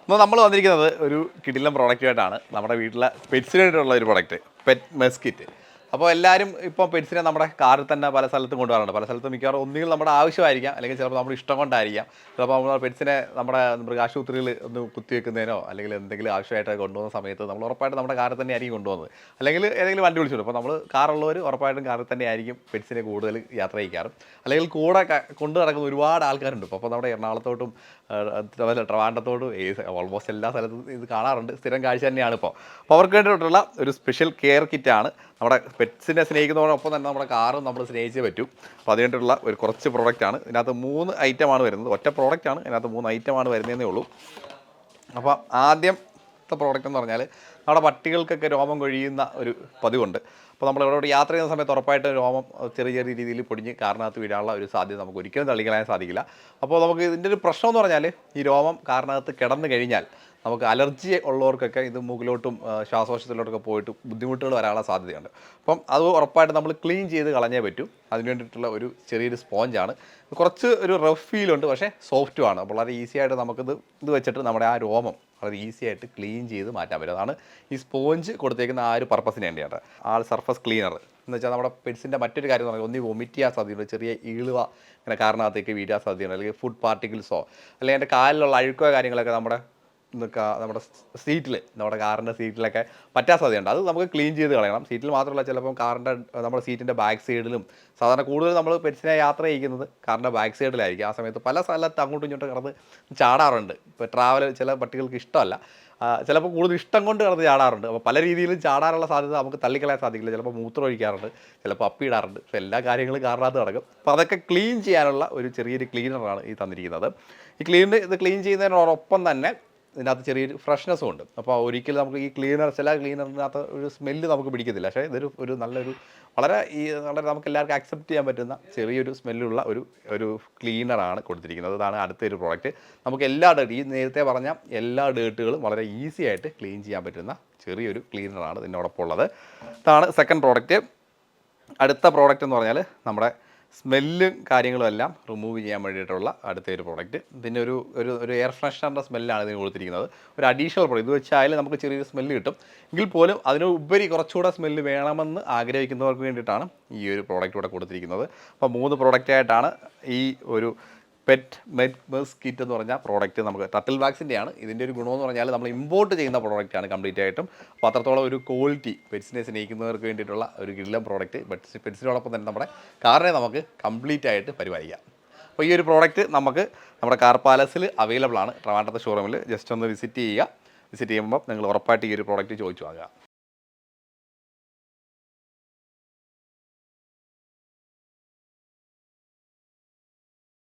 അപ്പോൾ നമ്മൾ വന്നിരിക്കുന്നത് ഒരു കിടിലൻ പ്രോഡക്റ്റുമായിട്ടാണ്. നമ്മുടെ വീട്ടിലെ പെറ്റ്സിന് വേണ്ടിയിട്ടുള്ള ഒരു പ്രോഡക്റ്റ്, പെറ്റ് മെസ്കിറ്റ്. അപ്പോൾ എല്ലാവരും ഇപ്പോൾ പെറ്റ്സിനെ നമ്മുടെ കാറിൽ തന്നെ പല സ്ഥലത്തും കൊണ്ടുപോകാറുണ്ട്. പല സ്ഥലത്തും മിക്കവാറും ഒന്നുകിൽ നമ്മുടെ ആവശ്യമായിരിക്കാം, അല്ലെങ്കിൽ ചിലപ്പോൾ നമ്മുടെ ഇഷ്ടം കൊണ്ടായിരിക്കാം. ചിലപ്പോൾ നമ്മൾ പെറ്റ്സിനെ നമ്മുടെ മൃഗാശുപത്രിയിൽ ഒന്ന് കുത്തിവെക്കുന്നതിനോ അല്ലെങ്കിൽ എന്തെങ്കിലും ആവശ്യമായിട്ട് കൊണ്ടുപോകുന്ന സമയത്ത് നമ്മൾ ഉറപ്പായിട്ടും നമ്മുടെ കാറിൽ തന്നെ ആയിരിക്കും കൊണ്ടുപോകുന്നത്. അല്ലെങ്കിൽ ഏതെങ്കിലും വണ്ടി വിളിച്ചു. അപ്പോൾ നമ്മൾ കാറുള്ളവർ ഉറപ്പായിട്ടും കാറിൽ തന്നെ ആയിരിക്കും പെറ്റ്സിനെ കൂടുതൽ യാത്ര ചെയ്യിക്കാറും. അല്ലെങ്കിൽ കൂടെ കൊണ്ടു നടക്കുന്ന ഒരുപാട് ആൾക്കാരുണ്ട്. അപ്പോൾ നമ്മുടെ എറണാകുളത്തോട്ടും അതുപോലെ ട്രിവാൻഡ്രത്തോടും ഓൾമോസ്റ്റ് എല്ലാ സ്ഥലത്തും ഇത് കാണാറുണ്ട്. സ്ഥിരം കാഴ്ച തന്നെയാണ് ഇപ്പോൾ. അപ്പോൾ അവർക്ക് വേണ്ടിയിട്ടുള്ള ഒരു സ്പെഷ്യൽ കെയർ കിറ്റാണ്. നമ്മുടെ പെറ്റ്സിനെ സ്നേഹിക്കുന്നതോടൊപ്പം തന്നെ നമ്മുടെ കാറും നമ്മൾ സ്നേഹിച്ചേ പറ്റൂ. അപ്പോൾ അതിനായിട്ടുള്ള ഒരു കുറച്ച് പ്രോഡക്റ്റാണ്. ഇതിനകത്ത് 3 ഐറ്റമാണ് വരുന്നത്. ഒറ്റ പ്രോഡക്റ്റാണ്, ഇതിനകത്ത് 3 ഐറ്റമാണ് വരുന്നതേ ഉള്ളൂ. അപ്പോൾ ആദ്യത്തെ പ്രോഡക്റ്റ് എന്ന് പറഞ്ഞാൽ നമ്മുടെ പട്ടികൾക്കൊക്കെ രോമം കൊഴിയുന്ന ഒരു പതിവുണ്ട്. അപ്പോൾ നമ്മൾ ഇവിടെ യാത്ര ചെയ്യുന്ന സമയത്ത് ഉറപ്പായിട്ട് രോമം ചെറിയ ചെറിയ രീതിയിൽ പൊടിഞ്ഞ് കാറിനകത്ത് വീഴാനുള്ള ഒരു സാധ്യത നമുക്ക് ഒരിക്കലും തള്ളിക്കളയാൻ സാധിക്കില്ല. അപ്പോൾ നമുക്ക് ഇതിൻ്റെ ഒരു പ്രശ്നം എന്ന് പറഞ്ഞാൽ ഈ രോമം കാറിനകത്ത് കിടന്നു കഴിഞ്ഞാൽ നമുക്ക് അലർജി ഉള്ളവർക്കൊക്കെ ഇത് മൂക്കിലോട്ടും ശ്വാസകോശത്തിലോട്ടൊക്കെ പോയിട്ട് ബുദ്ധിമുട്ടുകൾ വരാനുള്ള സാധ്യതയുണ്ട്. അപ്പം അത് ഉറപ്പായിട്ട് നമ്മൾ ക്ലീൻ ചെയ്ത് കളഞ്ഞേ പറ്റൂ. അതിന് വേണ്ടിയിട്ടുള്ള ഒരു ചെറിയൊരു സ്പോഞ്ചാണ്. കുറച്ച് ഒരു റഫ് ഫീലുണ്ട്, പക്ഷേ സോഫ്റ്റുമാണ്. അപ്പോൾ വളരെ ഈസി ആയിട്ട് ഇത് വെച്ചിട്ട് നമ്മുടെ ആ രോമം വളരെ ഈസി ആയിട്ട് ക്ലീൻ ചെയ്ത് മാറ്റാൻ പറ്റും. അതാണ് ഈ സ്പോഞ്ച് കൊടുത്തേക്കുന്ന ആ ഒരു പർപ്പസിന് വേണ്ടിയാണ്. സർഫസ് ക്ലീനർ എന്ന് വെച്ചാൽ നമ്മുടെ പെറ്റ്സിൻ്റെ മറ്റൊരു കാര്യം എന്ന് പറഞ്ഞാൽ ഒന്നി വൊമിറ്റ് ചെയ്യാൻ സാധ്യതയുണ്ട്, ചെറിയ ഈളുവ ഇങ്ങനെ കാറിനകത്തേക്ക് വീഴാൻ സാധ്യതയുണ്ട്, അല്ലെങ്കിൽ ഫുഡ് പാർട്ടിക്കിൾസോ അല്ലെങ്കിൽ എൻ്റെ കാലിലുള്ള അഴുക്കോ കാര്യങ്ങളൊക്കെ നമ്മുടെ സീറ്റിൽ, നമ്മുടെ കാറിൻ്റെ സീറ്റിലൊക്കെ പറ്റാൻ സാധ്യതയുണ്ട്. അത് നമുക്ക് ക്ലീൻ ചെയ്ത് കളയണം. സീറ്റിൽ മാത്രമല്ല, ചിലപ്പം നമ്മുടെ സീറ്റിൻ്റെ ബാക്ക് സൈഡിലും, സാധാരണ കൂടുതൽ നമ്മൾ പെറ്റ്സിനെ യാത്ര ചെയ്യുന്നത് കാറിൻ്റെ ബാക്ക് സൈഡിലായിരിക്കും. ആ സമയത്ത് പല സ്ഥലത്ത് അങ്ങോട്ടും ഇങ്ങോട്ടും കിടന്ന് ചാടാറുണ്ട്. ഇപ്പോൾ ട്രാവൽ ചില പട്ടികൾക്ക് ഇഷ്ടമല്ല, ചിലപ്പോൾ കൂടുതൽ ഇഷ്ടം കൊണ്ട് കിടന്ന് ചാടാറുണ്ട്. അപ്പോൾ പല രീതിയിലും ചാടാനുള്ള സാധ്യത നമുക്ക് തള്ളിക്കളയാൻ സാധിക്കില്ല. ചിലപ്പോൾ മൂത്രം ഒഴിക്കാറുണ്ട്, ചിലപ്പോൾ അപ്പിയിടാറുണ്ട്. അപ്പോൾ എല്ലാ കാര്യങ്ങളും കാറിനകത്ത് നടക്കും. അപ്പോൾ അതൊക്കെ ക്ലീൻ ചെയ്യാനുള്ള ഒരു ചെറിയൊരു ക്ലീനറാണ് ഈ തന്നിരിക്കുന്നത്. ഇത് ക്ലീൻ ചെയ്യുന്നതിനോടൊപ്പം തന്നെ ഇതിനകത്ത് ചെറിയൊരു ഫ്രഷ്നെസ്സും ഉണ്ട്. അപ്പോൾ ഒരിക്കലും നമുക്ക് ഈ ചില ക്ലീനറിനകത്ത് ഒരു സ്മെല്ല് നമുക്ക് പിടിക്കത്തില്ല. പക്ഷേ ഇതൊരു നല്ലൊരു വളരെ നമുക്ക് എല്ലാവർക്കും അക്സെപ്റ്റ് ചെയ്യാൻ പറ്റുന്ന ചെറിയൊരു സ്മെല്ലുള്ള ഒരു ക്ലീനറാണ് കൊടുത്തിരിക്കുന്നത്. അതാണ് അടുത്തൊരു പ്രോഡക്റ്റ്. നമുക്ക് ഈ നേരത്തെ പറഞ്ഞ എല്ലാ ഡേർട്ടുകളും വളരെ ഈസി ആയിട്ട് ക്ലീൻ ചെയ്യാൻ പറ്റുന്ന ചെറിയൊരു ക്ലീനറാണ് ഇതിനോടൊപ്പം ഉള്ളത്. ഇതാണ് സെക്കൻഡ് പ്രോഡക്റ്റ്. അടുത്ത പ്രോഡക്റ്റ് എന്ന് പറഞ്ഞാൽ നമ്മുടെ സ്മെല്ലും കാര്യങ്ങളും എല്ലാം റിമൂവ് ചെയ്യാൻ വേണ്ടിയിട്ടുള്ള അടുത്തൊരു പ്രോഡക്റ്റ്. ഇതിൻ്റെ ഒരു എയർ ഫ്രഷ്നറിൻ്റെ സ്മെല്ലാണ് ഇതിന് കൊടുത്തിരിക്കുന്നത്. ഒരു അഡീഷണൽ പ്രോഡക്റ്റ് ഇത് വെച്ചാൽ നമുക്ക് ചെറിയൊരു സ്മെല്ല് കിട്ടും. എങ്കിൽ പോലും അതിനുപരി കുറച്ചുകൂടെ സ്മെല്ല് വേണമെന്ന് ആഗ്രഹിക്കുന്നവർക്ക് വേണ്ടിയിട്ടാണ് ഈ ഒരു പ്രോഡക്റ്റ് ഇവിടെ കൊടുത്തിരിക്കുന്നത്. അപ്പോൾ 3 പ്രോഡക്റ്റായിട്ടാണ് ഈ ഒരു പെറ്റ് മെസ്കിറ്റ് എന്ന് പറഞ്ഞ പ്രോഡക്റ്റ് നമുക്ക് ടർട്ടിൽ വാക്സിൻ്റെയാണ്. ഇതിൻ്റെ ഒരു ഗുണമെന്ന് പറഞ്ഞാൽ നമ്മൾ ഇമ്പോർട്ട് ചെയ്യുന്ന പ്രോഡക്റ്റാണ് കംപ്ലീറ്റ് ആയിട്ടും. അപ്പോൾ അത്രത്തോളം ഒരു ക്വാളിറ്റി പെറ്റ്സിനെ സ്നേഹിക്കുന്നവർക്ക് വേണ്ടിയിട്ടുള്ള ഒരു കിടിലൻ പ്രോഡക്റ്റ്. പെറ്റ്സിനോടൊപ്പം തന്നെ നമ്മുടെ കാറിനെ നമുക്ക് കംപ്ലീറ്റ് ആയിട്ട് പരിപാലിക്കാം. അപ്പോൾ ഈ ഒരു പ്രോഡക്റ്റ് നമുക്ക് നമ്മുടെ കാർ പാലസിൽ അവൈലബിൾ ആണ്. ട്രിവാൻഡ്രത്തെ ഷോറൂമിൽ ജസ്റ്റ് ഒന്ന് വിസിറ്റ് ചെയ്യുമ്പോൾ നിങ്ങൾ ഉറപ്പായിട്ട് ഈ ഒരു പ്രോഡക്റ്റ് ചോദിച്ചു വാങ്ങുക.